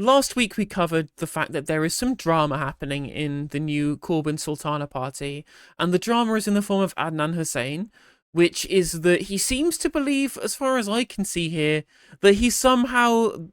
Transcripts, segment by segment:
last week we covered the fact that there is some drama happening in the new Corbyn Sultana party, and the drama is in the form of Adnan Hussain, which is that he seems to believe, as far as I can see here, that he's somehow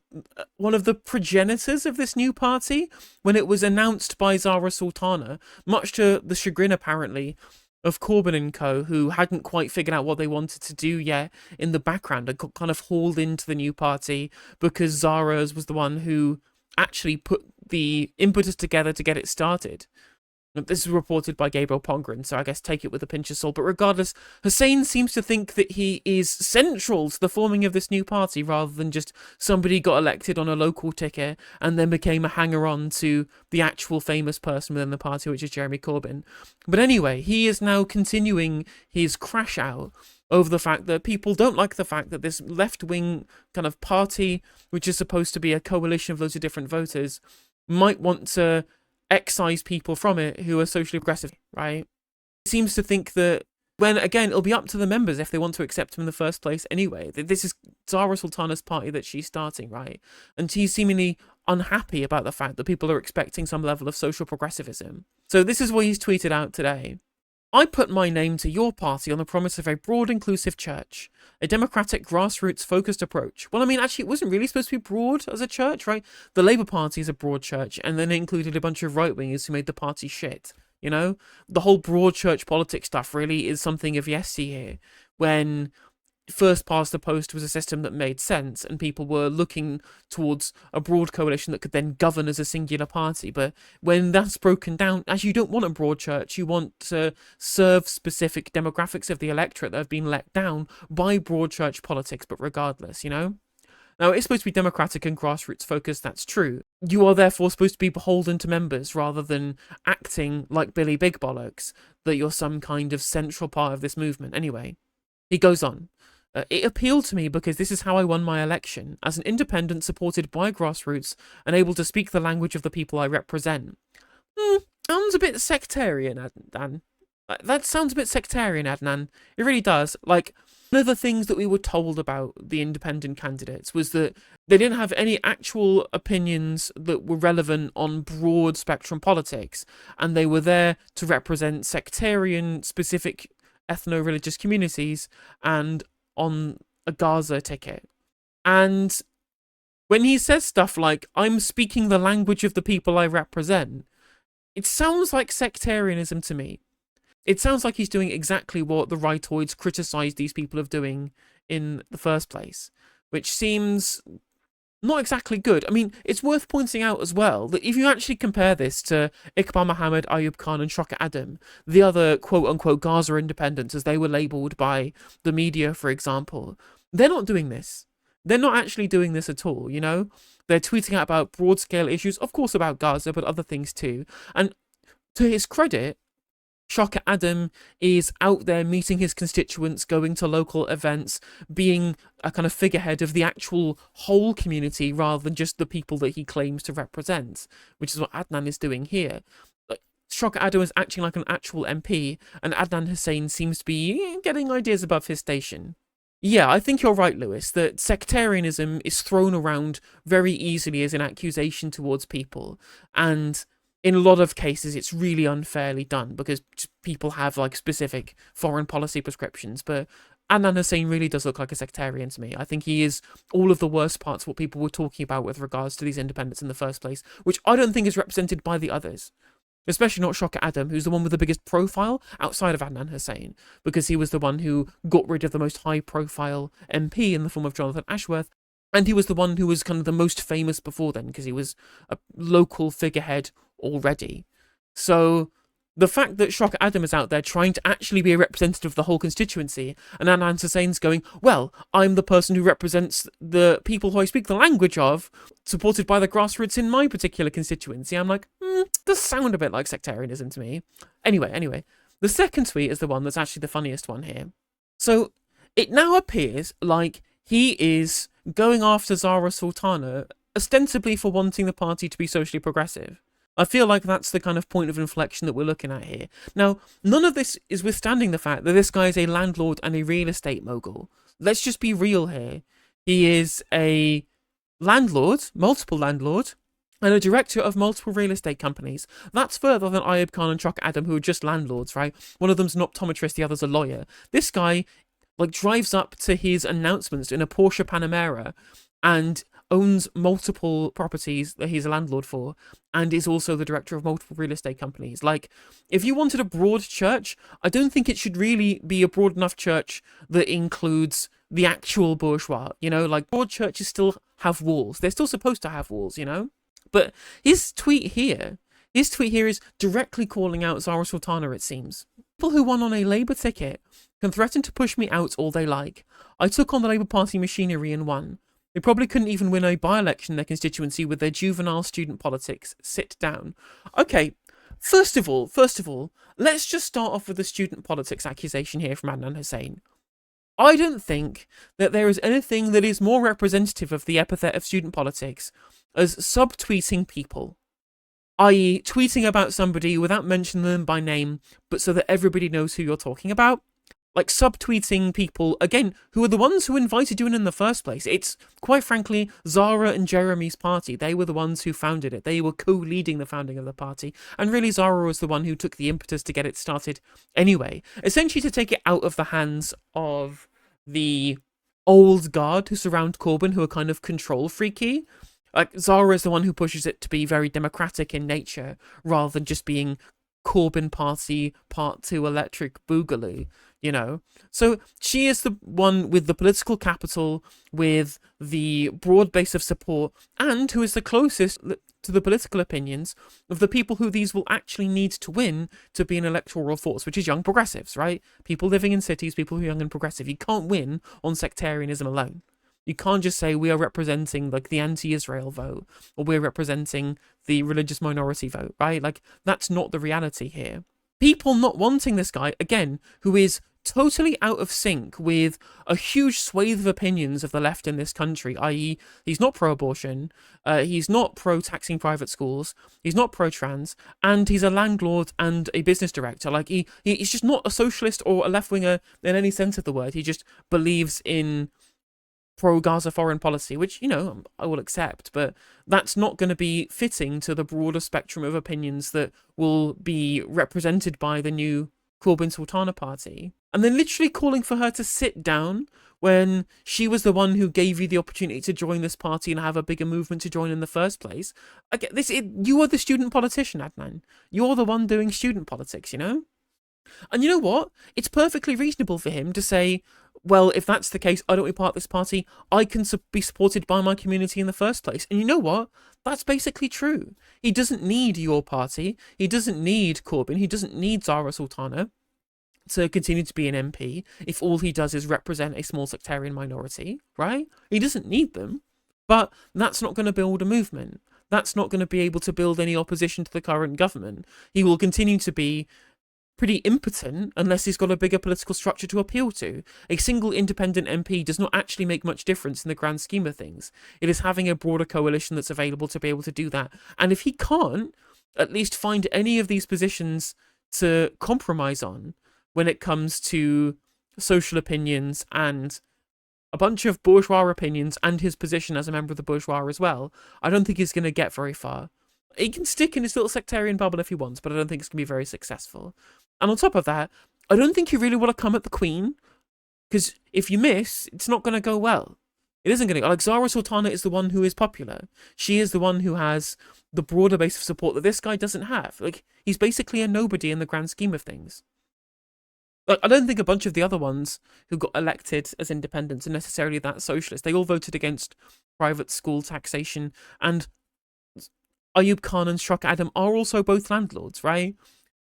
one of the progenitors of this new party when it was announced by Zarah Sultana, much to the chagrin, apparently, of Corbyn and co, who hadn't quite figured out what they wanted to do yet in the background and got kind of hauled into the new party because Zara's was the one who actually put the impetus together to get it started. This is reported by Gabriel Pongren, so I guess take it with a pinch of salt. But regardless, Hussein seems to think that he is central to the forming of this new party rather than just somebody got elected on a local ticket and then became a hanger-on to the actual famous person within the party, which is Jeremy Corbyn. But anyway, he is now continuing his crash out over the fact that people don't like the fact that this left-wing kind of party, which is supposed to be a coalition of loads of different voters, might want to excise people from it who are socially progressive, right? He seems to think that when, again, it'll be up to the members if they want to accept him in the first place anyway. This is Zarah Sultana's party that she's starting, right? And he's seemingly unhappy about the fact that people are expecting some level of social progressivism. So this is what he's tweeted out today. I put my name to your party on the promise of a broad, inclusive church, a democratic, grassroots-focused approach. Well, I mean, actually, it wasn't really supposed to be broad as a church, right? The Labour Party is a broad church, and then it included a bunch of right-wingers who made the party shit, you know? The whole broad church politics stuff really is something of yesteryear, when first past the post was a system that made sense and people were looking towards a broad coalition that could then govern as a singular party. But when that's broken down, as you don't want a broad church, you want to serve specific demographics of the electorate that have been let down by broad church politics, but regardless, you know? Now, it's supposed to be democratic and grassroots focused, that's true. You are therefore supposed to be beholden to members rather than acting like Billy Big Bollocks, that you're some kind of central part of this movement. Anyway, he goes on. It appealed to me because this is how I won my election, as an independent supported by grassroots and able to speak the language of the people I represent. Sounds a bit sectarian, Adnan. That sounds a bit sectarian, Adnan. It really does. Like, one of the things that we were told about the independent candidates was that they didn't have any actual opinions that were relevant on broad spectrum politics, and they were there to represent sectarian, specific ethno-religious communities and on a Gaza ticket. And when he says stuff like, I'm speaking the language of the people I represent, it sounds like sectarianism to me. It sounds like he's doing exactly what the rightoids criticised these people of doing in the first place, which seems not exactly good. I mean, it's worth pointing out as well that if you actually compare this to Iqbal Mohammed, Ayub Khan and Shokat Adam, the other quote-unquote Gaza independents as they were labelled by the media, for example, they're not doing this. They're not actually doing this at all, you know? They're tweeting out about broad-scale issues, of course about Gaza, but other things too. And to his credit, Shokat Adam is out there meeting his constituents, going to local events, being a kind of figurehead of the actual whole community rather than just the people that he claims to represent, which is what Adnan is doing here. Shokat Adam is acting like an actual MP, and Adnan Hussain seems to be getting ideas above his station. Yeah, I think you're right, Lewis, that sectarianism is thrown around very easily as an accusation towards people, and in a lot of cases, it's really unfairly done because people have like specific foreign policy prescriptions. But Adnan Hussain really does look like a sectarian to me. I think he is all of the worst parts of what people were talking about with regards to these independents in the first place, which I don't think is represented by the others. Especially not Shokat Adam, who's the one with the biggest profile outside of Adnan Hussain, because he was the one who got rid of the most high-profile MP in the form of Jonathan Ashworth, and he was the one who was kind of the most famous before then, because he was a local figurehead already. So the fact that Shokat Adam is out there trying to actually be a representative of the whole constituency, and Adnan Hussain's going, well, I'm the person who represents the people who I speak the language of, supported by the grassroots in my particular constituency, I'm like, does sound a bit like sectarianism to me. Anyway, the second tweet is the one that's actually the funniest one here. So it now appears like he is going after Zarah Sultana ostensibly for wanting the party to be socially progressive. I feel like that's the kind of point of inflection that we're looking at here. Now, none of this is withstanding the fact that this guy is a landlord and a real estate mogul. Let's just be real here. He is a landlord, multiple landlord, and a director of multiple real estate companies. That's further than Ayub Khan and Shock Adam, who are just landlords, right? One of them's an optometrist, the other's a lawyer. This guy, like, drives up to his announcements in a Porsche Panamera and owns multiple properties that he's a landlord for, and is also the director of multiple real estate companies. Like, if you wanted a broad church, I don't think it should really be a broad enough church that includes the actual bourgeois, you know? Like, broad churches still have walls. They're still supposed to have walls, you know? But his tweet here is directly calling out Zarah Sultana, it seems. People who won on a Labour ticket can threaten to push me out all they like. I took on the Labour Party machinery and won. They probably couldn't even win a by-election in their constituency with their juvenile student politics. Sit down. Okay, first of all, let's just start off with the student politics accusation here from Adnan Hussain. I don't think that there is anything that is more representative of the epithet of student politics as subtweeting people, i.e. tweeting about somebody without mentioning them by name, but so that everybody knows who you're talking about. Like, subtweeting people, again, who are the ones who invited you in the first place. It's, quite frankly, Zara and Jeremy's party. They were the ones who founded it. They were co-leading the founding of the party. And really, Zara was the one who took the impetus to get it started anyway. Essentially to take it out of the hands of the old guard who surround Corbyn, who are kind of control freaky. Like, Zara is the one who pushes it to be very democratic in nature, rather than just being Corbyn Party Part 2 electric boogaloo, you know? So she is the one with the political capital, with the broad base of support, and who is the closest to the political opinions of the people who these will actually need to win to be an electoral force, which is young progressives, right? People living in cities, people who are young and progressive. You can't win on sectarianism alone. You can't just say we are representing, like, the anti-Israel vote, or we're representing the religious minority vote, right? Like, that's not the reality here. People not wanting this guy, again, who is totally out of sync with a huge swathe of opinions of the left in this country, i.e. he's not pro-abortion, he's not pro-taxing private schools, he's not pro-trans, and he's a landlord and a business director. Like, he's just not a socialist or a left-winger in any sense of the word. He just believes in pro-Gaza foreign policy, which, you know, I will accept, but that's not going to be fitting to the broader spectrum of opinions that will be represented by the new Corbyn Sultana party. And then literally calling for her to sit down when she was the one who gave you the opportunity to join this party and have a bigger movement to join in the first place. I get this. You are the student politician, Adnan. You're the one doing student politics, you know? And you know what? It's perfectly reasonable for him to say, well, if that's the case, I don't want to be part of this party. I can be supported by my community in the first place. And you know what? That's basically true. He doesn't need your party. He doesn't need Corbyn. He doesn't need Zarah Sultana to continue to be an MP if all he does is represent a small sectarian minority, right? He doesn't need them. But that's not going to build a movement. That's not going to be able to build any opposition to the current government. He will continue to be pretty impotent unless he's got a bigger political structure to appeal to. A single independent MP does not actually make much difference in the grand scheme of things. It is having a broader coalition that's available to be able to do that. And if he can't at least find any of these positions to compromise on when it comes to social opinions and a bunch of bourgeois opinions and his position as a member of the bourgeois as well, I don't think he's going to get very far. He can stick in his little sectarian bubble if he wants, but I don't think it's going to be very successful. And on top of that, I don't think you really want to come at the Queen, because if you miss, it's not going to go well. It isn't going to go. Like, Zarah Sultana is the one who is popular. She is the one who has the broader base of support that this guy doesn't have. Like, he's basically a nobody in the grand scheme of things. Like, I don't think a bunch of the other ones who got elected as independents are necessarily that socialist. They all voted against private school taxation, and Ayub Khan and Shock Adam are also both landlords, right?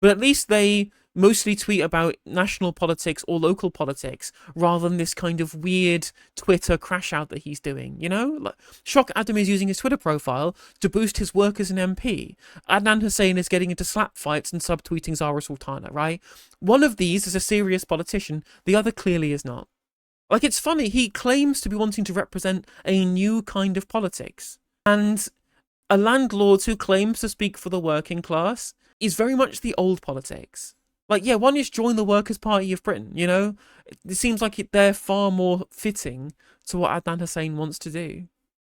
But at least they mostly tweet about national politics or local politics rather than this kind of weird Twitter crash out that he's doing, you know? Like, Shock Adam is using his Twitter profile to boost his work as an MP. Adnan Hussain is getting into slap fights and subtweeting Zarah Sultana, right? One of these is a serious politician, the other clearly is not. Like, it's funny, he claims to be wanting to represent a new kind of politics. And a landlord who claims to speak for the working class is very much the old politics. Like, yeah, one is join the Workers' Party of Britain, you know? It seems like they're far more fitting to what Adnan Hussain wants to do.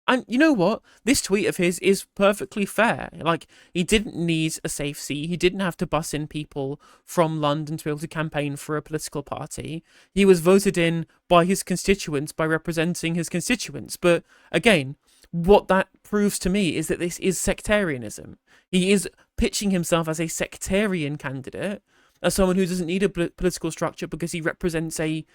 And you know what? This tweet of his is perfectly fair. Like, he didn't need a safe seat. He didn't have to bus in people from London to be able to campaign for a political party. He was voted in by his constituents, by representing his constituents. But again, what that proves to me is that this is sectarianism. He is pitching himself as a sectarian candidate, as someone who doesn't need a political structure because he represents a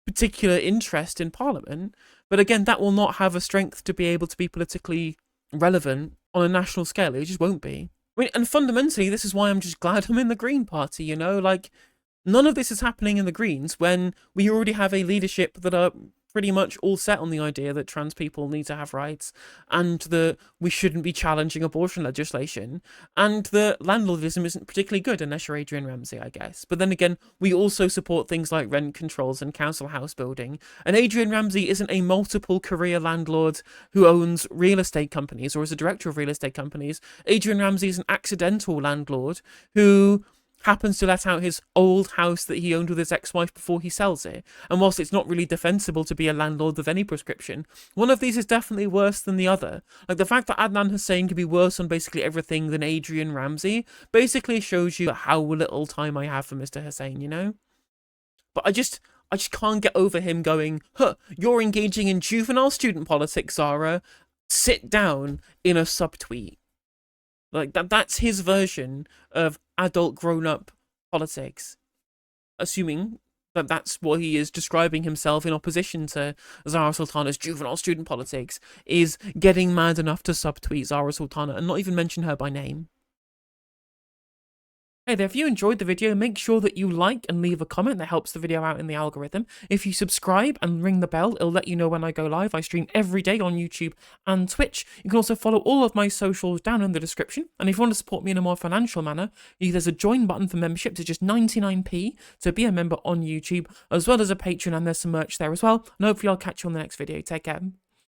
particular interest in Parliament. But again, that will not have a strength to be able to be politically relevant on a national scale. It just won't be. I mean, and fundamentally, this is why I'm just glad I'm in the Green Party, you know? Like, none of this is happening in the Greens when we already have a leadership that are pretty much all set on the idea that trans people need to have rights, and that we shouldn't be challenging abortion legislation, and that landlordism isn't particularly good unless you're Adrian Ramsay, I guess. But then again, we also support things like rent controls and council house building, and Adrian Ramsay isn't a multiple career landlord who owns real estate companies or is a director of real estate companies. Adrian Ramsay is an accidental landlord who happens to let out his old house that he owned with his ex-wife before he sells it. And whilst it's not really defensible to be a landlord of any prescription, one of these is definitely worse than the other. Like, the fact that Adnan Hussain can be worse on basically everything than Adrian Ramsay basically shows you how little time I have for Mr. Hussain, you know? But I just can't get over him going, huh, you're engaging in juvenile student politics, Zara. Sit down in a subtweet. Like, that's his version of adult grown-up politics. Assuming that that's what he is describing himself in opposition to Zarah Sultana's juvenile student politics, is getting mad enough to subtweet Zarah Sultana and not even mention her by name. Hey there, if you enjoyed the video, make sure that you like and leave a comment. That helps the video out in the algorithm. If you subscribe and ring the bell, it'll let you know when I go live. I stream every day on YouTube and Twitch. You can also follow all of my socials down in the description. And if you want to support me in a more financial manner, there's a join button for memberships. It's just 99p to be a member on YouTube, as well as a Patreon, and there's some merch there as well. And hopefully I'll catch you on the next video. Take care.